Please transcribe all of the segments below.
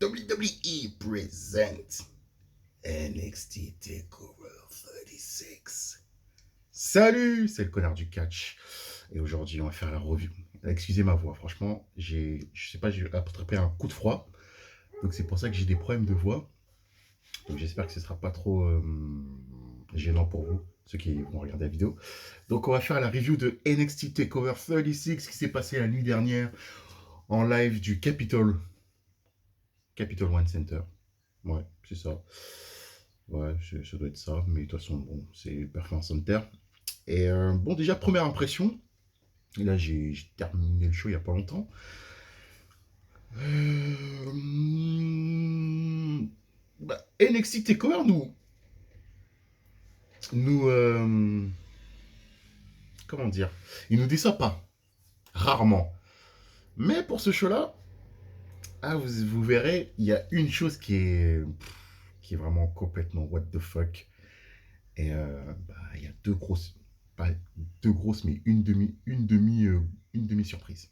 WWE present NXT TakeOver 36. Salut, c'est le connard du catch. Et aujourd'hui, on va faire la review. Excusez ma voix, franchement, je sais pas, j'ai attrapé un coup de froid. Donc c'est pour ça que j'ai des problèmes de voix. Donc j'espère que ce sera pas trop gênant pour vous, ceux qui vont regarder la vidéo. Donc on va faire la review de NXT TakeOver 36 qui s'est passé la nuit dernière en live du Capitol One Center. Ouais, c'est ça. Ouais, ça doit être ça. Mais de toute façon, bon, c'est Performance Center. Et bon, déjà, première impression. Et là, j'ai terminé le show il n'y a pas longtemps. NXT TakeOver, comment dire, il nous déçoit pas. Rarement. Mais pour ce show-là, ah, vous verrez, il y a une chose qui est vraiment complètement what the fuck. Et il y a deux grosses, pas deux grosses, mais une demi-surprise.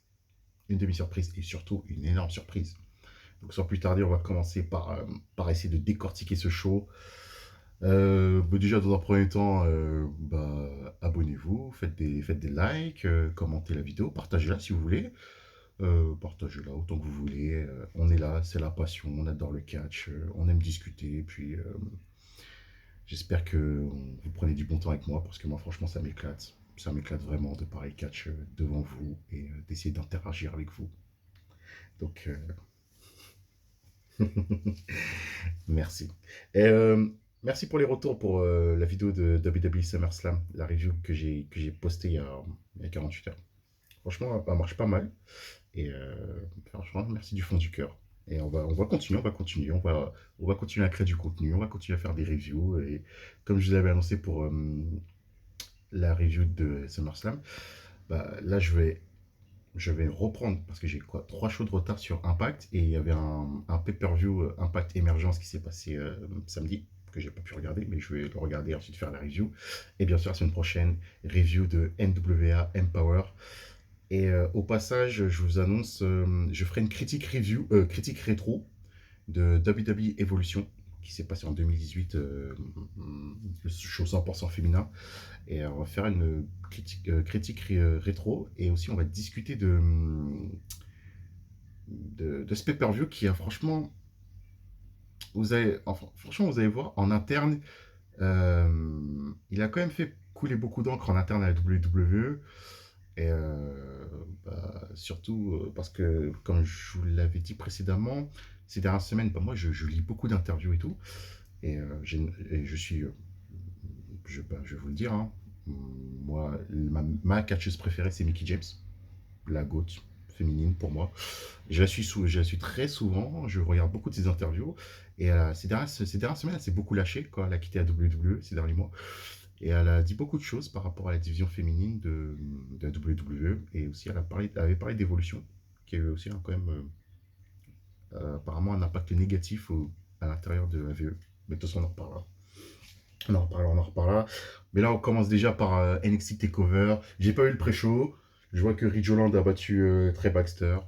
Une demi-surprise et surtout une énorme surprise. Donc sans plus tarder, on va commencer par essayer de décortiquer ce show. Déjà, dans un premier temps, abonnez-vous, faites des likes, commentez la vidéo, partagez-la si vous voulez. Partagez-la autant que vous voulez. On est là, c'est la passion, on adore le catch, on aime discuter. Puis j'espère que vous prenez du bon temps avec moi parce que moi, franchement, ça m'éclate. Ça m'éclate vraiment de parler catch devant vous et d'essayer d'interagir avec vous. Donc, merci. Et merci pour les retours pour la vidéo de WWE SummerSlam, la review que j'ai postée il y a 48 heures. Franchement, elle marche pas mal. Et franchement, merci du fond du cœur. Et on va continuer, on va continuer à créer du contenu, on va continuer à faire des reviews. Et comme je vous avais annoncé pour la review de SummerSlam, là je vais reprendre parce que j'ai quoi 3 shows de retard sur Impact et il y avait un pay-per-view Impact Émergence qui s'est passé samedi que j'ai pas pu regarder, mais je vais le regarder et ensuite faire la review. Et bien sûr, la semaine prochaine, review de NWA Empower. Et au passage, je vous annonce, je ferai une critique critique rétro de WWE Evolution qui s'est passé en 2018, le show 100% féminin. Et on va faire une critique rétro et aussi on va discuter de ce pay-per-view qui a franchement, franchement, vous allez voir en interne, il a quand même fait couler beaucoup d'encre en interne à la WWE. Et surtout parce que, comme je vous l'avais dit précédemment, ces dernières semaines, moi je lis beaucoup d'interviews et tout. Et, je suis, je vais vous le dire, hein, moi, ma catcheuse préférée, c'est Mickey James, la GOAT féminine pour moi. Je la suis très souvent, je regarde beaucoup de ses interviews. Et ces dernières semaines, elle s'est beaucoup lâchée quand elle a quitté la WWE ces derniers mois. Et elle a dit beaucoup de choses par rapport à la division féminine de la WWE. Et aussi, elle avait parlé d'évolution, qui a eu aussi quand même apparemment un impact négatif à l'intérieur de la VE. Mais de toute façon, on en reparlera. On en reparlera. Mais là, on commence déjà par NXT TakeOver. J'ai pas eu le pré-show. Je vois que Ridge Holland a battu Trey Baxter.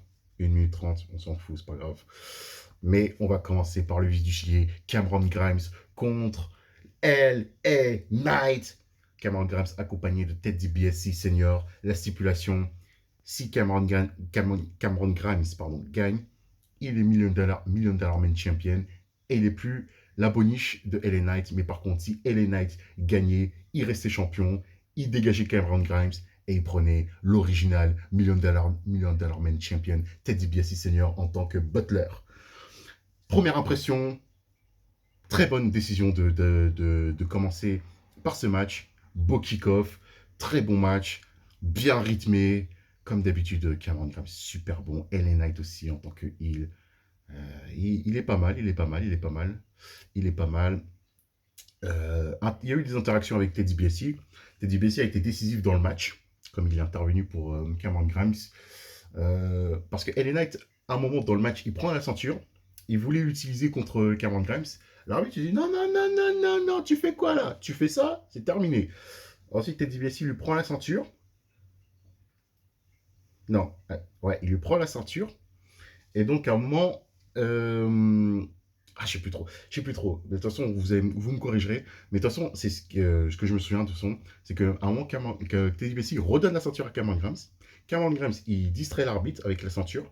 1 minute 30, on s'en fout, c'est pas grave. Mais on va commencer par le vif du sujet. Cameron Grimes contre LA Knight. Cameron Grimes accompagné de Ted DiBiase Senior. La stipulation, si Cameron Grimes gagne, il est million dollar man champion et il n'est plus la boniche de LA Knight. Mais par contre, si LA Knight gagnait, il restait champion, il dégageait Cameron Grimes et il prenait l'original million dollar man champion Ted DiBiase Senior en tant que butler. Première impression, très bonne décision de commencer par ce match. Beau kick-off, très bon match, bien rythmé. Comme d'habitude, Cameron Grimes, super bon. LA Knight aussi en tant que heel. Il est pas mal, il est pas mal, il est pas mal. Il est pas mal. Il y a eu des interactions avec Ted DiBiase. Ted DiBiase a été décisif dans le match, comme il est intervenu pour Cameron Grimes. Parce que LA Knight, à un moment dans le match, il prend la ceinture. Il voulait l'utiliser contre Cameron Grimes. L'arbitre dit non, non, non, non, non, non, tu fais quoi là? Tu fais ça? C'est terminé. Ensuite, Ted DiBiase lui prend la ceinture. Non, ouais, il lui prend la ceinture. Et donc, à un moment, Je sais plus trop. Je sais plus trop. De toute façon, vous me corrigerez. Mais de toute façon, c'est ce que je me souviens, de toute façon, c'est qu'à un moment, que Teddy Bessie redonne la ceinture à Cameron Grimes. Cameron Grimes, il distrait l'arbitre avec la ceinture.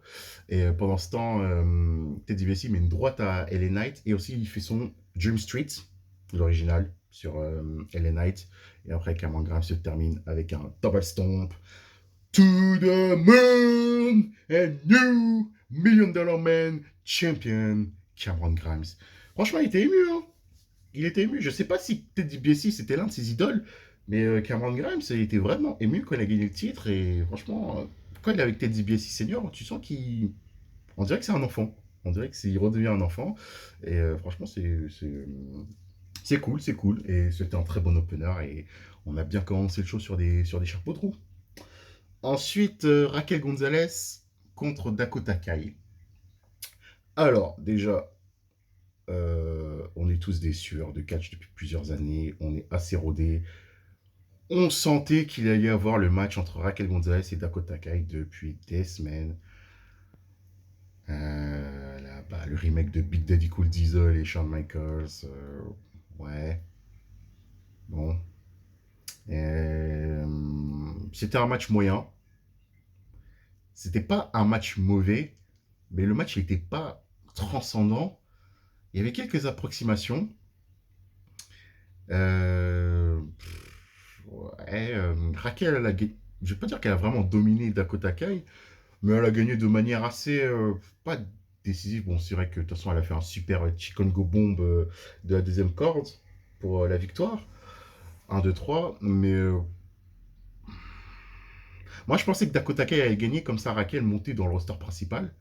Et pendant ce temps, Teddy Bessie met une droite à LA Knight. Et aussi, il fait son Dream Street, l'original, sur LA Knight. Et après, Cameron Grimes se termine avec un double stomp. To the moon and new $1 million man champion Cameron Grimes. Franchement, il était ému, hein. Il était ému. Je sais pas si Teddy DiBiase c'était l'un de ses idoles, mais Cameron Grimes, il était vraiment ému quand il a gagné le titre. Et franchement, quand il est avec Teddy DiBiase senior, tu sens qu'il. On dirait que c'est un enfant. On dirait qu'il redevient un enfant. Et franchement, c'est cool, c'est cool. Et c'était un très bon opener. Et on a bien commencé le show sur des chapeaux de roue. Ensuite, Raquel Gonzalez contre Dakota Kai. Alors, déjà, on est tous des sueurs de catch depuis plusieurs années. On est assez rodés. On sentait qu'il allait y avoir le match entre Raquel Gonzalez et Dakota Kai depuis des semaines. Le remake de Big Daddy Cool Diesel et Shawn Michaels. Ouais. Bon. C'était un match moyen. C'était pas un match mauvais, mais le match n'était pas transcendant. Il y avait quelques approximations. Raquel, je ne vais pas dire qu'elle a vraiment dominé Dakota Kai, mais elle a gagné de manière assez, pas décisive. Bon, c'est vrai que de toute façon, elle a fait un super chicken go bomb de la deuxième corde pour la victoire. 1, 2, 3. Mais moi, je pensais que Dakota Kai allait gagner comme ça, Raquel montait dans le roster principal.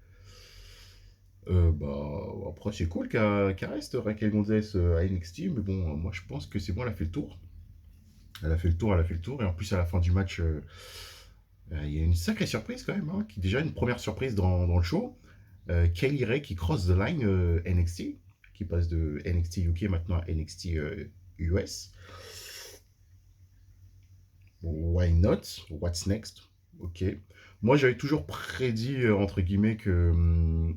Après, c'est cool qu'elle reste Raquel Gonzalez à NXT, mais bon, moi je pense que c'est bon, elle a fait le tour. Elle a fait le tour, elle a fait le tour, et en plus, à la fin du match, il y a une sacrée surprise quand même, hein, qui déjà une première surprise dans le show. Kelly Ray qui cross the line NXT, qui passe de NXT UK maintenant à NXT US. Why not? What's next? Ok. Moi, j'avais toujours prédit, entre guillemets, que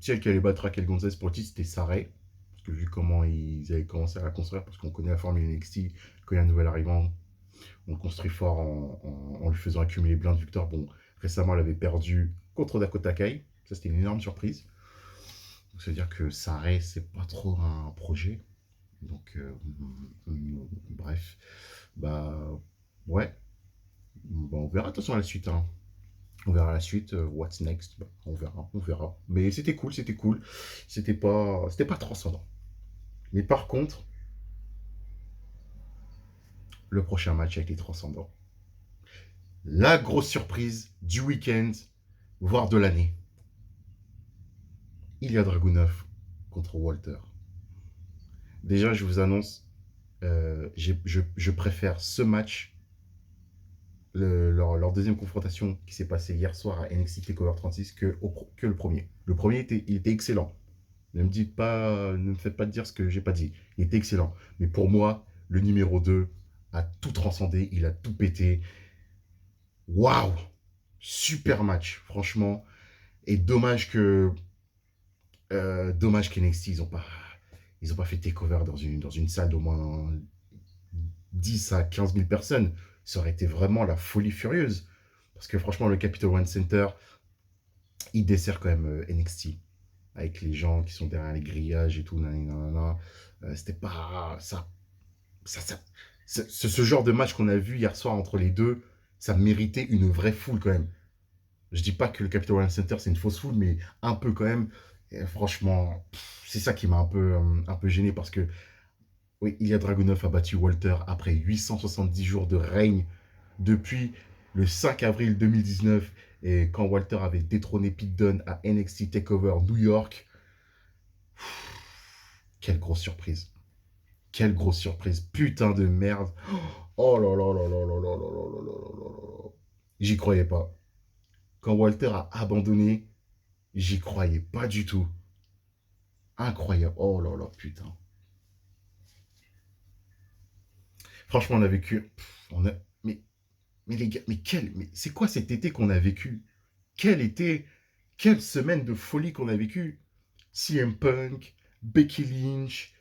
celle qui allait battre Raquel Gonzalez pour le titre, c'était Sarray. Parce que vu comment ils avaient commencé à la construire, parce qu'on connaît la formule NXT, quand il y a un nouvel arrivant, on le construit fort en lui faisant accumuler plein de victoires. Bon, récemment, elle avait perdu contre Dakota Kai. Ça, c'était une énorme surprise. Donc, ça veut dire que Sarray, c'est pas trop un projet. Donc, bref. Bah, ouais. On verra de toute façon à la suite, hein. On verra la suite, what's next, on verra, on verra. Mais c'était cool, c'était cool. C'était pas transcendant. Mais par contre, le prochain match a été transcendant. La grosse surprise du week-end, voire de l'année. Ilya Dragunov contre Walter. Déjà, je vous annonce, je préfère ce match, leur deuxième confrontation qui s'est passée hier soir à NXT TakeOver 36 que le premier. Le premier, il était excellent. Ne me faites pas dire ce que j'ai pas dit. Il était excellent. Mais pour moi, le numéro 2 a tout transcendé, il a tout pété. Waouh! Super match, franchement. Et dommage qu'NXT, ils ont pas fait takeover dans une salle d'au moins 10 à 15 000 personnes. Ça aurait été vraiment la folie furieuse. Parce que franchement, le Capital One Center, il dessert quand même NXT. Avec les gens qui sont derrière les grillages et tout. Nanana. C'était pas ça, ce genre de match qu'on a vu hier soir entre les deux, ça méritait une vraie foule quand même. Je dis pas que le Capital One Center c'est une fausse foule, mais un peu quand même. Et franchement, c'est ça qui m'a un peu gêné parce que oui, Ilya Dragunov a battu Walter après 870 jours de règne depuis le 5 avril 2019 et quand Walter avait détrôné Pete Dunne à NXT TakeOver New York. Quelle grosse surprise. Quelle grosse surprise. Putain de merde. Oh là là là là là là là là là là là. J'y croyais pas. Quand Walter a abandonné, j'y croyais pas du tout. Incroyable. Oh là là, putain. Franchement, on a vécu. On a, mais les gars, mais c'est quoi cet été qu'on a vécu? Quel été, quelle semaine de folie qu'on a vécu? CM Punk, Becky Lynch,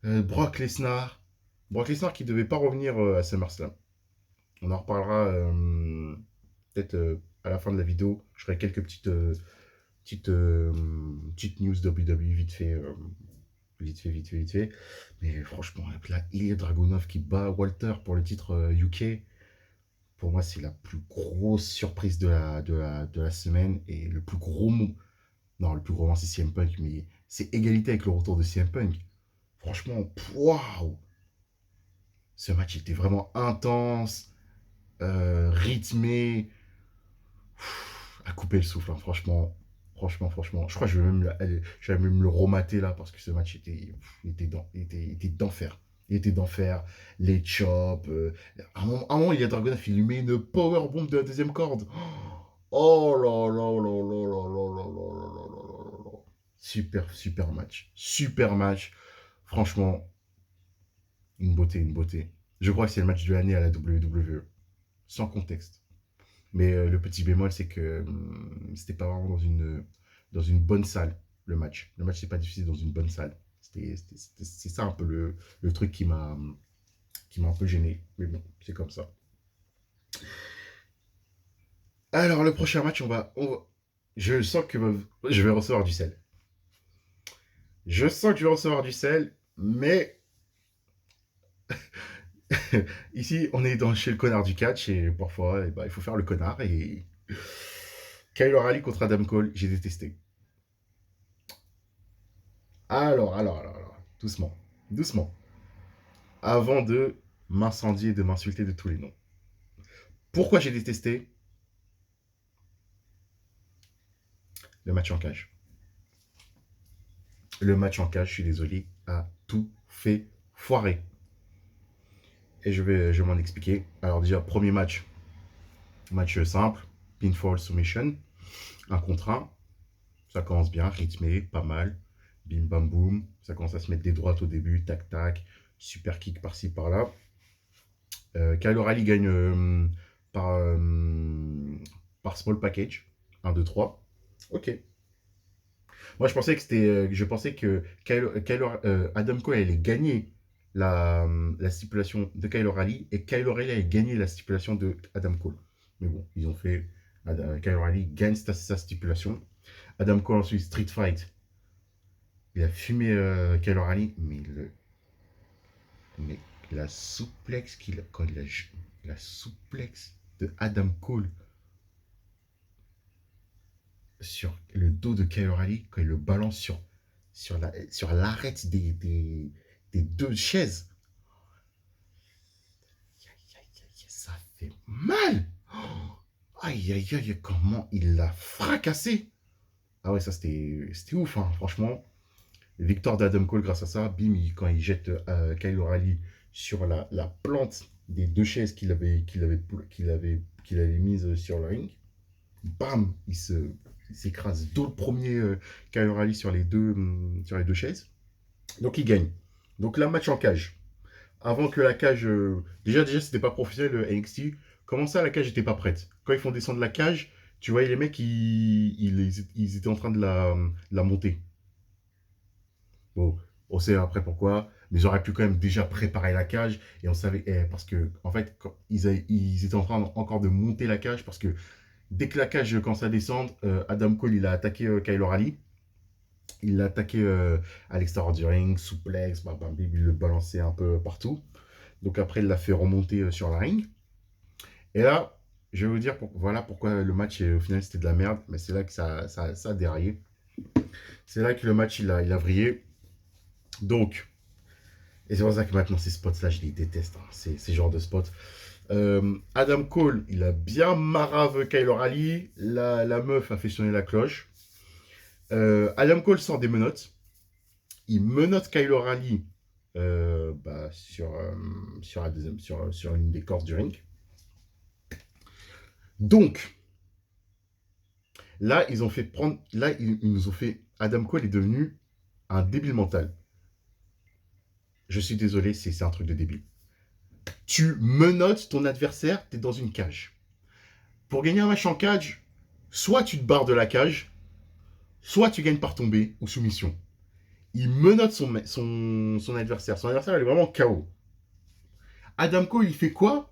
Brock Lesnar. Brock Lesnar qui devait pas revenir à SummerSlam. On en reparlera peut-être à la fin de la vidéo. Je ferai quelques petites news WWE vite fait. Vite fait. Mais franchement, là, Ilya Dragunov qui bat Walter pour le titre UK. Pour moi, c'est la plus grosse surprise de la semaine. Et le plus gros mot. Non, le plus gros moment, c'est CM Punk. Mais c'est égalité avec le retour de CM Punk. Franchement, waouh! Ce match était vraiment intense, rythmé, à couper le souffle, hein, franchement. Franchement. Je crois que je vais même le remater là parce que ce match était d'enfer. Il était d'enfer. Les chops. À un moment, il y a Dragunov, il lui met une powerbomb de la deuxième corde. Oh là là là là là là là là là là là là là. Super match. Super match. Franchement, une beauté, une beauté. Je crois que c'est le match de l'année à la WWE. Sans contexte. Mais le petit bémol, c'est que c'était pas vraiment dans une bonne salle, le match. Le match n'est pas diffusé dans une bonne salle. C'est ça un peu le truc qui m'a un peu gêné. Mais bon, c'est comme ça. Alors, le prochain match, je sens que je vais recevoir du sel. Je sens que je vais recevoir du sel, mais ici, on est chez le connard du catch et parfois, il faut faire le connard. Et Kyle O'Reilly contre Adam Cole, j'ai détesté. Alors, doucement, doucement. Avant de m'incendier, de m'insulter de tous les noms. Pourquoi j'ai détesté le match en cage? Le match en cage, je suis désolé, a tout fait foirer. Et je vais m'en expliquer. Alors déjà, premier match simple, pinfall submission, 1 contre 1. Ça commence bien, rythmé, pas mal. Bim bam boum, ça commence à se mettre des droites au début, tac tac, super kick par-ci par-là. Kyle O'Reilly gagne par small package, 1, 2, 3. Ok. Moi, je pensais que Adam Cole allait gagner la stipulation de Kyle O'Reilly et Kyle O'Reilly allait gagner la stipulation de Adam Cole. Mais bon, ils ont fait. Kyle O'Reilly gagne sa stipulation. Adam Cole ensuite Street Fight. Il a fumé Kyle O'Reilly, mais la souplex la souplex de Adam Cole sur le dos de Kyle O'Reilly quand il le balance sur l'arête des 2 chaises. Ça fait mal. Aïe, comment il l'a fracassé. Ah ouais, ça c'était ouf, hein, franchement. Victoire d'Adam Cole grâce à ça. Bim, quand il jette Kyle O'Reilly sur la plante des 2 chaises qu'il avait mises sur le ring. Bam, il s'écrase dès le premier Kyle O'Reilly sur les deux chaises. Donc il gagne. Donc là, match en cage. Avant que la cage. Déjà, c'était pas professionnel le NXT. Comment ça, la cage n'était pas prête? Quand ils font descendre la cage, tu voyais les mecs, ils étaient en train de la monter. Bon, on sait après pourquoi, mais ils auraient pu quand même déjà préparer la cage. Et on savait, parce que, en fait, ils étaient en train encore de monter la cage, parce que dès que la cage commence à descendre, Adam Cole, il a attaqué Kyle O'Reilly. Il l'a attaqué à l'extérieur du ring, souplex, il le balançait un peu partout. Donc après, il l'a fait remonter sur la ring. Et là, je vais vous dire voilà pourquoi le match, au final, c'était de la merde. Mais c'est là que ça a déraillé. C'est là que le match, il a vrillé. Donc, et c'est pour ça que maintenant, ces spots-là, je les déteste. Hein, ces genres de spots. Adam Cole, il a bien marave Kyle O'Reilly. La meuf a fait sonner la cloche. Adam Cole sort des menottes. Il menotte Kyle O'Reilly sur une des cordes du ring. Donc, là, ils nous ont fait. Adam Cole est devenu un débile mental. Je suis désolé, c'est un truc de débile. Tu menottes ton adversaire, t'es dans une cage. Pour gagner un match en cage, soit tu te barres de la cage, soit tu gagnes par tombée ou soumission. Il menotte son adversaire. Son adversaire, il est vraiment KO. Adam Cole, il fait quoi?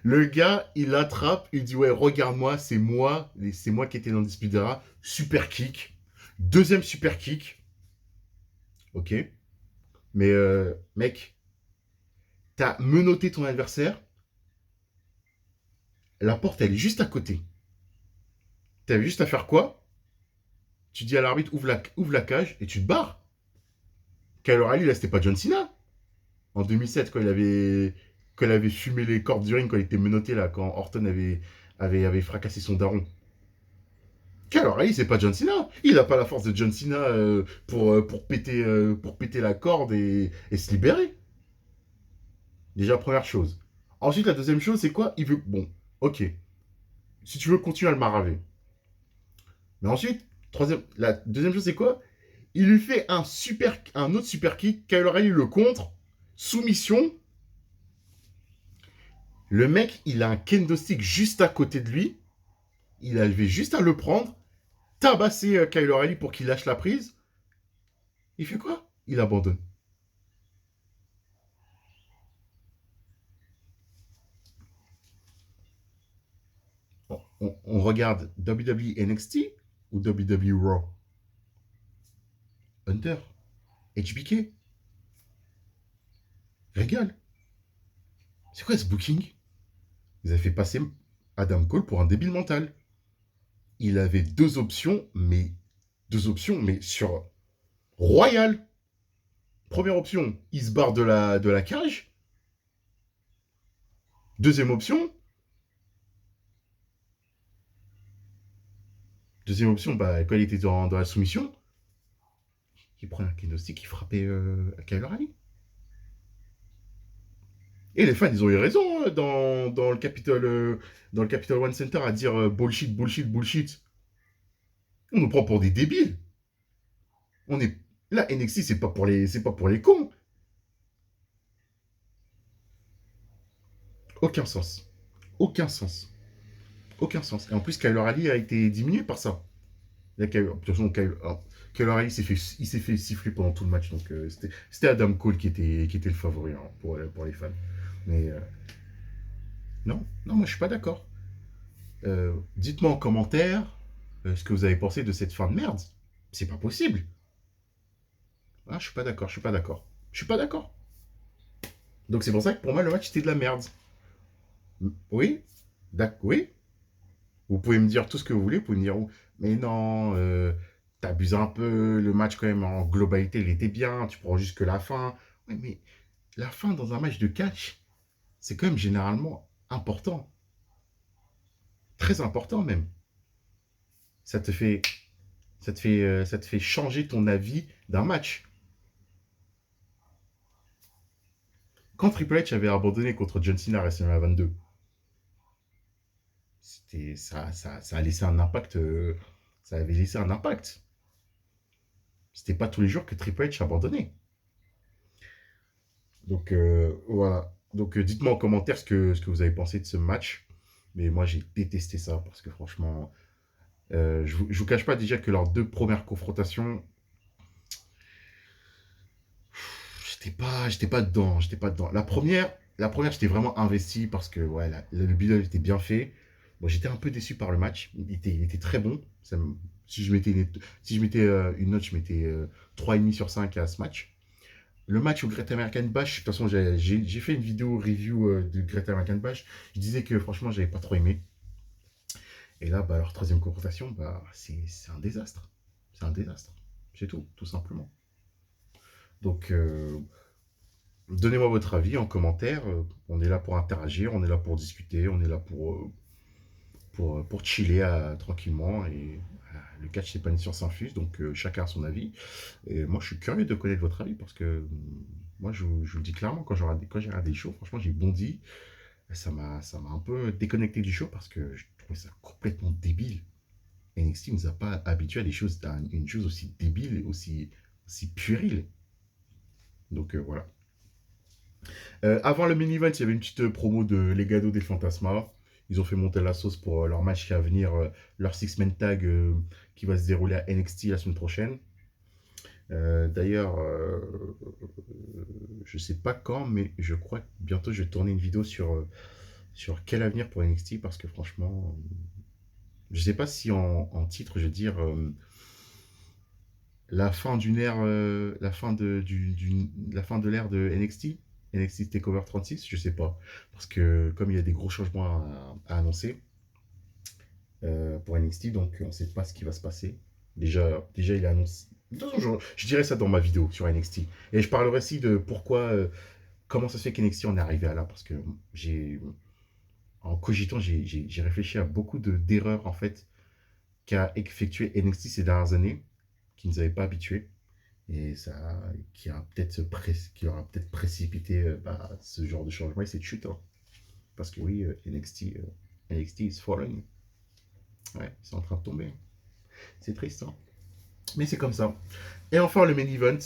Le gars, il l'attrape, il dit ouais, regarde-moi, c'est moi qui étais dans le dispute des rats. Super kick. Deuxième super kick. Ok. Mais mec, t'as menotté ton adversaire. La porte, elle est juste à côté. T'avais juste à faire quoi? Tu dis à l'arbitre, ouvre la cage et tu te barres. Kyle O'Reilly, là, c'était pas John Cena. En 2007, quand il avait fumé les cordes du ring, quand il était menotté, là, quand Orton avait fracassé son daron. Kyle O'Reilly, c'est pas John Cena. Il a pas la force de John Cena pour péter la corde et se libérer. Déjà, première chose. Ensuite, la deuxième chose, c'est quoi? Il veut. Bon, ok. Si tu veux continuer à le maraver. Mais ensuite, la deuxième chose, c'est quoi? Il lui fait un autre super kick. Kyle O'Reilly le contre. Soumission. Le mec, il a un kendo stick juste à côté de lui. Il avait juste à le prendre, tabasser Kyle O'Reilly pour qu'il lâche la prise. Il fait quoi? Il abandonne. On regarde WWE NXT ou WWE Raw? Hunter, HBK, régale. C'est quoi ce booking? Vous avez fait passer Adam Cole pour un débile mental. Il avait deux options, mais sur Royal. Première option, il se barre de la cage. Deuxième option, bah, quand il était dans la soumission, il prenait un kendo stick, il frappait Kyle O'Reilly. Et les fans, ils ont eu raison hein, dans le Capitol One Center à dire bullshit, bullshit, bullshit. On nous prend pour des débiles. On est là, NXT, c'est pas pour les cons. Aucun sens. Aucun sens. Aucun sens. Et en plus, Kyle O'Reilly a été diminué par ça. De toute façon, Kyle O'Reilly il s'est fait siffler pendant tout le match. Donc, c'était Adam Cole qui était le favori hein, pour les fans. Mais non, non, moi je suis pas d'accord. Dites-moi en commentaire ce que vous avez pensé de cette fin de merde. C'est pas possible. Ah, je suis pas d'accord, je suis pas d'accord. Je suis pas d'accord. Donc c'est pour ça que pour moi le match c'était de la merde. Oui, d'accord, oui. Vous pouvez me dire tout ce que vous voulez, vous pouvez me dire oh, mais non, t'abuses un peu, le match quand même en globalité il était bien, tu prends juste que la fin. Oui, mais la fin dans un match de catch, c'est quand même généralement important. Très important même. Ça te fait, ça te fait changer ton avis d'un match. Quand Triple H avait abandonné contre John Cena à WrestleMania 22, ça a laissé un impact. Ça avait laissé un impact. C'était pas tous les jours que Triple H abandonnait. Donc voilà. Donc dites-moi en commentaire ce que vous avez pensé de ce match. Mais moi j'ai détesté ça parce que franchement, je vous cache pas déjà que leurs deux premières confrontations, j'étais pas dedans, j'étais pas dedans. La première j'étais vraiment investi parce que ouais, le build était bien fait. Bon, j'étais un peu déçu par le match. Il était très bon. Si je mettais une note, je mettais 3,5 sur 5 à ce match. Le match au Great American Bash, de toute façon, j'ai fait une vidéo review du Great American Bash. Je disais que franchement, j'avais pas trop aimé. Et là, bah, leur troisième confrontation, bah, c'est un désastre. C'est un désastre. C'est tout simplement. Donc, donnez-moi votre avis en commentaire. On est là pour interagir, on est là pour discuter, on est là pour chiller tranquillement. Et le catch, c'est pas une science infuse, donc chacun a son avis. Et moi, je suis curieux de connaître votre avis parce que moi, je vous le dis clairement, quand j'ai regardé les shows, franchement, j'ai bondi. Ça m'a un peu déconnecté du show parce que je trouvais ça complètement débile. NXT ne nous a pas habitués à une chose aussi débile et aussi puérile. Donc voilà. Avant le main event, il y avait une petite promo de Legado del Fantasma. Ils ont fait monter la sauce pour leur match qui va venir, leur six-man tag qui va se dérouler à NXT la semaine prochaine. D'ailleurs, je sais pas quand, mais je crois que bientôt je vais tourner une vidéo sur quel avenir pour NXT parce que franchement, je sais pas si en titre je vais dire la fin d'une ère, la fin de l'ère de NXT, NXT Takeover 36, je sais pas. Parce que comme il y a des gros changements à annoncer pour NXT, donc on sait pas ce qui va se passer. Déjà il a annoncé. De toute façon, je dirais ça dans ma vidéo sur NXT. Et je parlerai aussi de pourquoi, comment ça se fait qu'NXT en est arrivé à là. Parce que en cogitant, j'ai réfléchi à beaucoup d'erreurs en fait qu'a effectué NXT ces dernières années, qui ne nous avait pas habitués. Et ça, qui aura peut-être précipité ce genre de changement et cette chute. Hein. Parce que oui, NXT is falling. Ouais, c'est en train de tomber. C'est triste, hein. Mais c'est comme ça. Et enfin, le main event.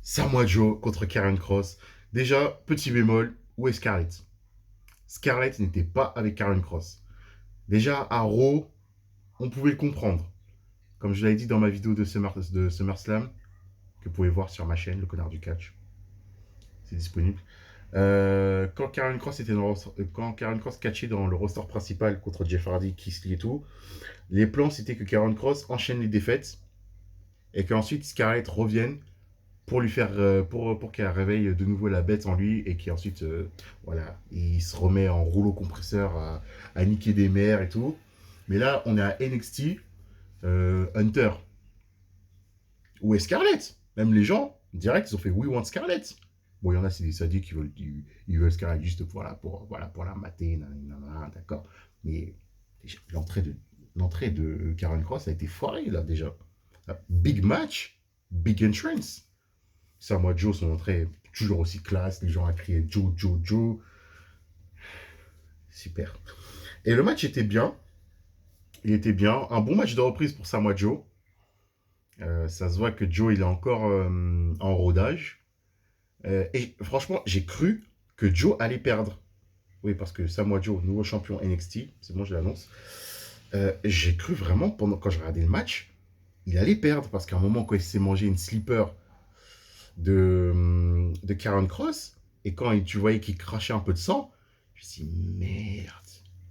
Samoa Joe contre Karen Cross. Déjà, petit bémol, où est Scarlett? Scarlett n'était pas avec Karen Cross. Déjà, à Raw, on pouvait le comprendre. Comme je l'avais dit dans ma vidéo de SummerSlam, que vous pouvez voir sur ma chaîne, le connard du catch. C'est disponible. Quand Karen Cross quand Karen Cross catchait dans le roster principal contre Jeff Hardy, Keith Lee et tout, les plans c'était que Karen Cross enchaîne les défaites et qu'ensuite Scarlett revienne pour lui faire pour qu'elle réveille de nouveau la bête en lui et qu'ensuite voilà, il se remet en rouleau compresseur à niquer des mers et tout. Mais là, on est à NXT Hunter. Où est Scarlett? Même les gens, direct, ils ont fait We want Scarlett. Bon, il y en a, c'est des sadiques qui veulent, ils veulent Scarlett juste pour la mater, d'accord. Mais l'entrée de Karen Cross a été foirée, là, déjà. Big match, big entrance. Samoa Joe, son entrée, toujours aussi classe. Les gens ont crié Joe, Joe, Joe. Super. Et le match était bien. Il était bien. Un bon match de reprise pour Samoa Joe. Ça se voit que Joe, il est encore en rodage. Et franchement, j'ai cru que Joe allait perdre. Oui, parce que Samoa Joe, nouveau champion NXT, c'est bon, je l'annonce. J'ai cru vraiment, quand je regardais le match, il allait perdre. Parce qu'à un moment, quand il s'est mangé une slipper de Karen Cross, et quand tu voyais qu'il crachait un peu de sang, je me suis dit, merde,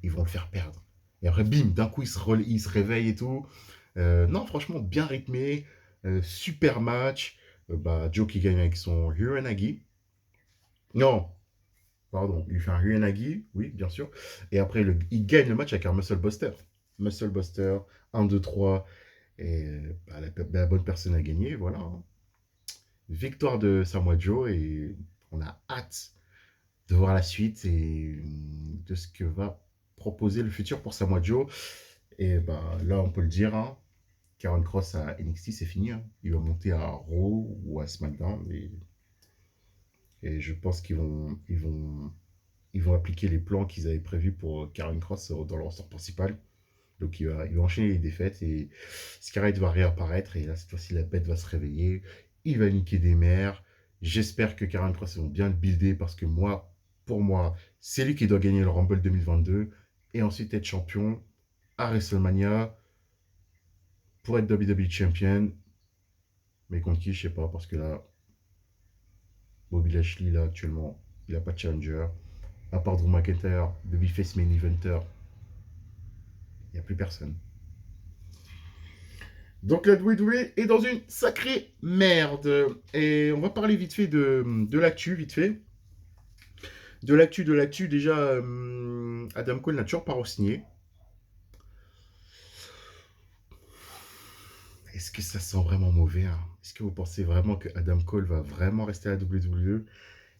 ils vont le faire perdre. Et après, bim, d'un coup, il se réveille et tout. Non, franchement, bien rythmé, super match. Joe qui gagne avec son Uranagi. Non, pardon, il fait un Uranagi, oui, bien sûr. Et après, il gagne le match avec un Muscle Buster. Muscle Buster, 1, 2, 3. Et la bonne personne a gagné, voilà. Hein. Victoire de Samoa Joe et on a hâte de voir la suite et de ce que va proposer le futur pour Samoa Joe. Et là, on peut le dire, hein, Karen Cross à NXT, c'est fini. Hein. Il va monter à Raw ou à SmackDown. Et je pense ils vont appliquer les plans qu'ils avaient prévus pour Karen Cross dans leur sort principal. Donc il va enchaîner les défaites et Scarlett va réapparaître. Et là, cette fois-ci, la bête va se réveiller. Il va niquer des mers. J'espère que Karen Cross vont bien le builder parce que pour moi, c'est lui qui doit gagner le Rumble 2022 et ensuite être champion à WrestleMania pour être WWE Champion. Mais contre qui, je sais pas, parce que là, Bobby Lashley, là, actuellement, il n'a pas de challenger. À part Drew McIntyre, Babyface Main Eventer, il n'y a plus personne. Donc la WWE est dans une sacrée merde. Et on va parler vite fait de l'actu, vite fait. De l'actu, déjà, Adam Cole n'a toujours pas re-signé. Est-ce que ça sent vraiment mauvais hein? Est-ce que vous pensez vraiment que Adam Cole va vraiment rester à la WWE?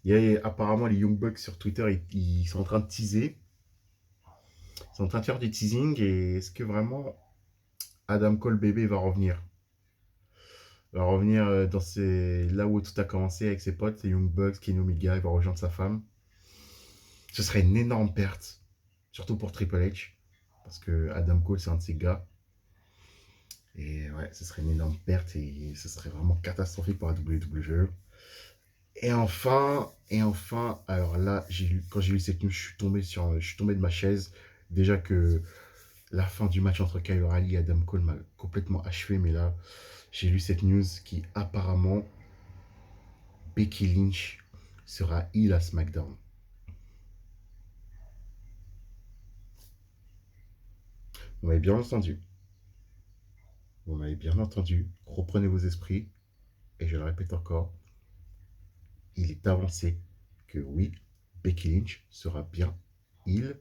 Il y a apparemment les Young Bucks sur Twitter, ils sont en train de teaser. Ils sont en train de faire du teasing. Et est-ce que vraiment Adam Cole bébé va revenir? Il va revenir là où tout a commencé avec ses potes, les Young Bucks, Kenny Omega, il va rejoindre sa femme. Ce serait une énorme perte, surtout pour Triple H, parce que Adam Cole, c'est un de ses gars. Et ouais, ce serait une énorme perte et ce serait vraiment catastrophique pour la WWE. Et enfin, alors là, quand j'ai lu cette news, je suis tombé de ma chaise. Déjà que la fin du match entre Kyle O'Reilly et Adam Cole m'a complètement achevé, mais là, j'ai lu cette news qui apparemment Becky Lynch sera heel à SmackDown. Vous m'avez bien entendu. Vous m'avez bien entendu. Reprenez vos esprits. Et je le répète encore, il est avancé que oui, Becky Lynch sera bien heel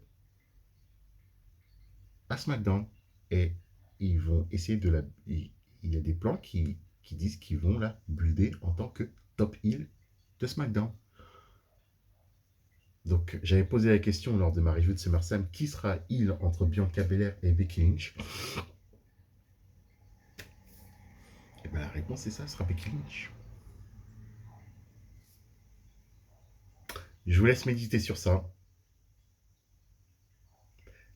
à SmackDown. Et ils vont essayer de la. Il y a des plans qui disent qu'ils vont la builder en tant que top heel de SmackDown. Donc, j'avais posé la question lors de ma review de SummerSlam, qui sera heel entre Bianca Belair et Becky Lynch? Et bien la réponse est ça, ce sera Becky Lynch. Je vous laisse méditer sur ça.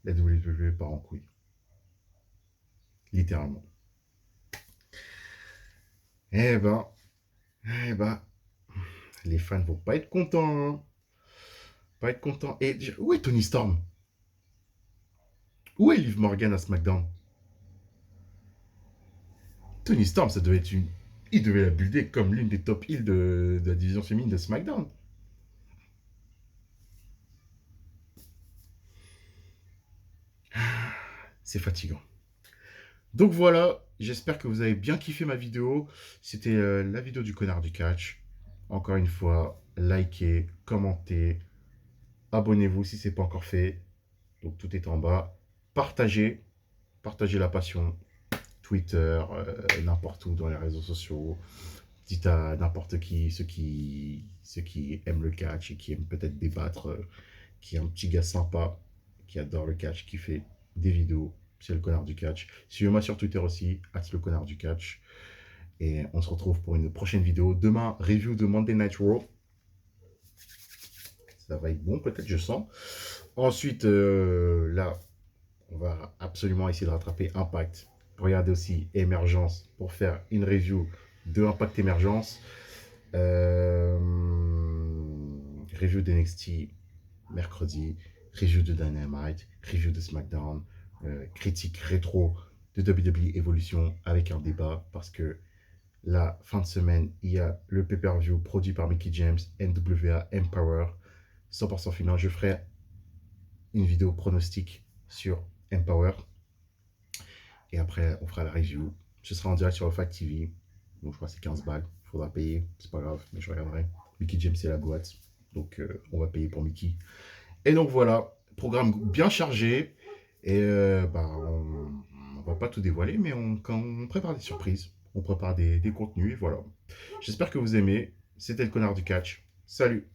La WWE part en couille. Littéralement. Eh ben, eh ben, les fans vont pas être contents, hein. Pas être contents. Et où est Tony Storm? Où est Liv Morgan à SmackDown? Tony Storm, ça devait être une. Il devait la builder comme l'une des top heels de la division féminine de SmackDown. C'est fatigant. Donc voilà, j'espère que vous avez bien kiffé ma vidéo. C'était la vidéo du connard du catch. Encore une fois, likez, commentez, abonnez-vous si ce n'est pas encore fait. Donc tout est en bas. Partagez, partagez la passion. Twitter, n'importe où dans les réseaux sociaux. Dites à n'importe qui, ceux qui aiment le catch et qui aiment peut-être débattre, qui est un petit gars sympa, qui adore le catch, qui fait des vidéos. C'est le connard du catch. Suivez-moi sur Twitter aussi, @le connard du catch. Et on se retrouve pour une prochaine vidéo. Demain, review de Monday Night Raw. Ça va être bon, peut-être, je sens. Ensuite, là, on va absolument essayer de rattraper Impact. Regardez aussi Émergence pour faire une review de Impact Émergence. Review d'NXT mercredi. Review de Dynamite. Review de SmackDown. Critique rétro de WWE Evolution avec un débat parce que la fin de semaine, il y a le pay-per-view produit par Mickie James, NWA Empower, 100% final. Je ferai une vidéo pronostic sur Empower. Et après, on fera la review. Ce sera en direct sur le Fact TV. Donc, je crois que c'est 15 balles. Il faudra payer. C'est pas grave, mais je regarderai. Mickie James, c'est la boîte. Donc, on va payer pour Mickey. Et donc, voilà. Programme bien chargé. Et on va pas tout dévoiler, mais on prépare des surprises. On prépare des contenus. Et voilà. J'espère que vous aimez. C'était le connard du catch. Salut!